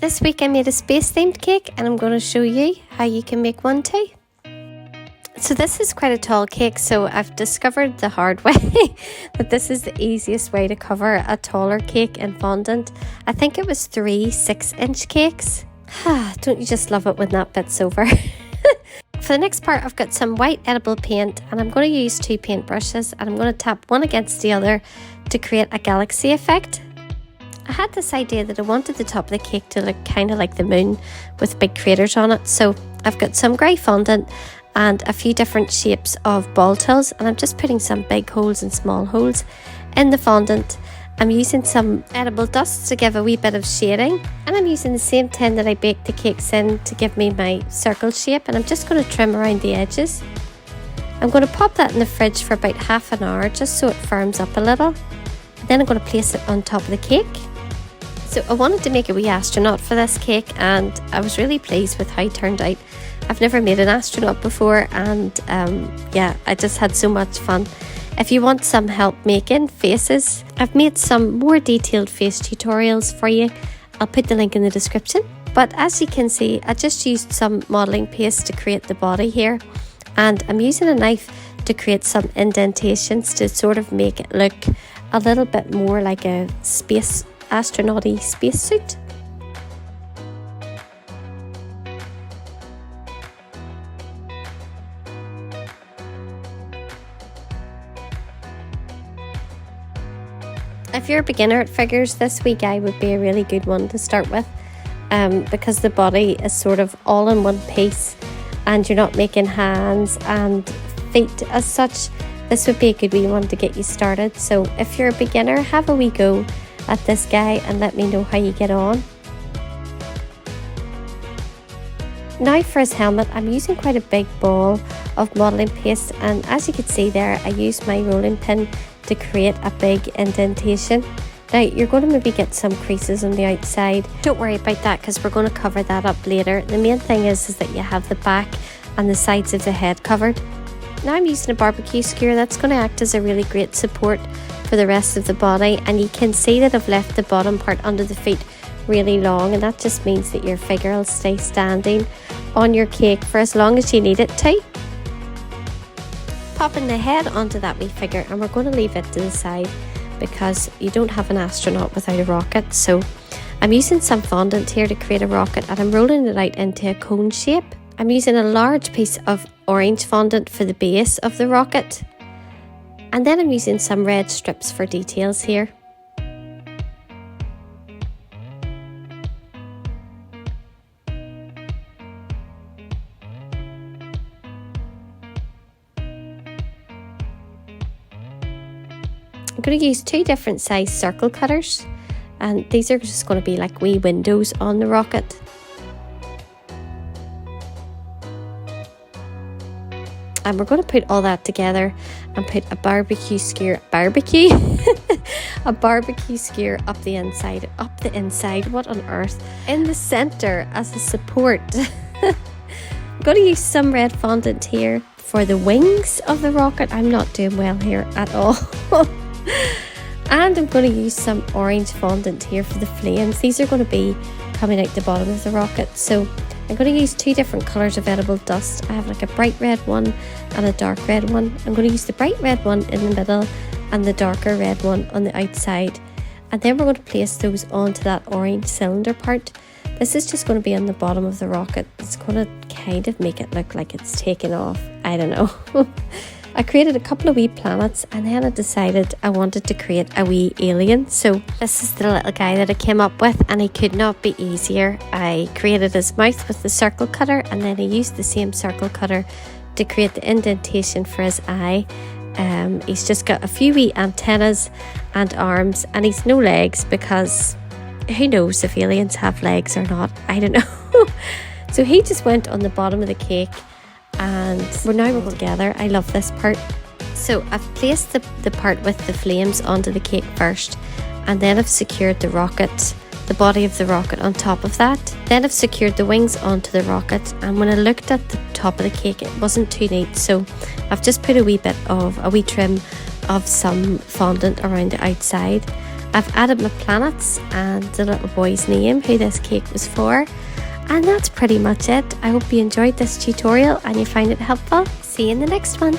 This week I made a space themed cake and I'm going to show you how you can make one too. So this is quite a tall cake, so I've discovered the hard way that this is the easiest way to cover a taller cake in fondant. I think it was 3 6-inch cakes. Don't you just love it when that bit's over? For the next part, I've got some white edible paint and I'm going to use 2 paint brushes and I'm going to tap one against the other to create a galaxy effect. I had this idea that I wanted the top of the cake to look kind of like the moon with big craters on it. So I've got some grey fondant and a few different shapes of ball tills, and I'm just putting some big holes and small holes in the fondant. I'm using some edible dust to give a wee bit of shading, and I'm using the same tin that I baked the cakes in to give me my circle shape, and I'm just going to trim around the edges. I'm going to pop that in the fridge for about half an hour just so it firms up a little. Then I'm going to place it on top of the cake. So I wanted to make a wee astronaut for this cake and I was really pleased with how it turned out. I've never made an astronaut before and yeah, I just had so much fun. If you want some help making faces, I've made some more detailed face tutorials for you. I'll put the link in the description. But as you can see, I just used some modelling paste to create the body here, and I'm using a knife to create some indentations to sort of make it look a little bit more like a astronaut-y spacesuit. If you're a beginner at figures, this wee guy would be a really good one to start with, because the body is sort of all in one piece and you're not making hands and feet as such. This would be a good wee one to get you started. So if you're a beginner, have a wee go at this guy and let me know how you get on. Now for his helmet, I'm using quite a big ball of modelling paste, and as you can see there, I used my rolling pin to create a big indentation. Now you're going to maybe get some creases on the outside. Don't worry about that because we're going to cover that up later. The main thing is that you have the back and the sides of the head covered. Now I'm using a barbecue skewer that's going to act as a really great support for the rest of the body, and you can see that I've left the bottom part under the feet really long, and that just means that your figure will stay standing on your cake for as long as you need it to. Popping the head onto that wee figure, and we're going to leave it to the side because you don't have an astronaut without a rocket. So I'm using some fondant here to create a rocket and I'm rolling it out into a cone shape. I'm using a large piece of orange fondant for the base of the rocket, and then I'm using some red strips for details here. I'm going to use 2 different size circle cutters, and these are just going to be like wee windows on the rocket. And we're going to put all that together and put a barbecue skewer, a barbecue skewer up the inside, what on earth, in the center as a support. I'm going to use some red fondant here for the wings of the rocket. I'm not doing well here at all. And I'm going to use some orange fondant here for the flames. These are going to be coming out the bottom of the rocket. So I'm going to use 2 different colours of edible dust. I have like a bright red one and a dark red one. I'm going to use the bright red one in the middle and the darker red one on the outside. And then we're going to place those onto that orange cylinder part. This is just going to be on the bottom of the rocket. It's going to kind of make it look like it's taken off. I don't know. I created a couple of wee planets, and then I decided I wanted to create a wee alien. So this is the little guy that I came up with, and he could not be easier. I created his mouth with the circle cutter, and then I used the same circle cutter to create the indentation for his eye. He's just got a few wee antennas and arms, and he's no legs because who knows if aliens have legs or not. I don't know. So he just went on the bottom of the cake, and we're now all together. I love this part. So I've placed the part with the flames onto the cake first, and then I've secured the rocket, the body of the rocket on top of that. Then I've secured the wings onto the rocket, and when I looked at the top of the cake, it wasn't too neat, so I've just put a wee trim of some fondant around the outside. I've added my planets and the little boy's name, who this cake was for. And that's pretty much it. I hope you enjoyed this tutorial and you find it helpful. See you in the next one.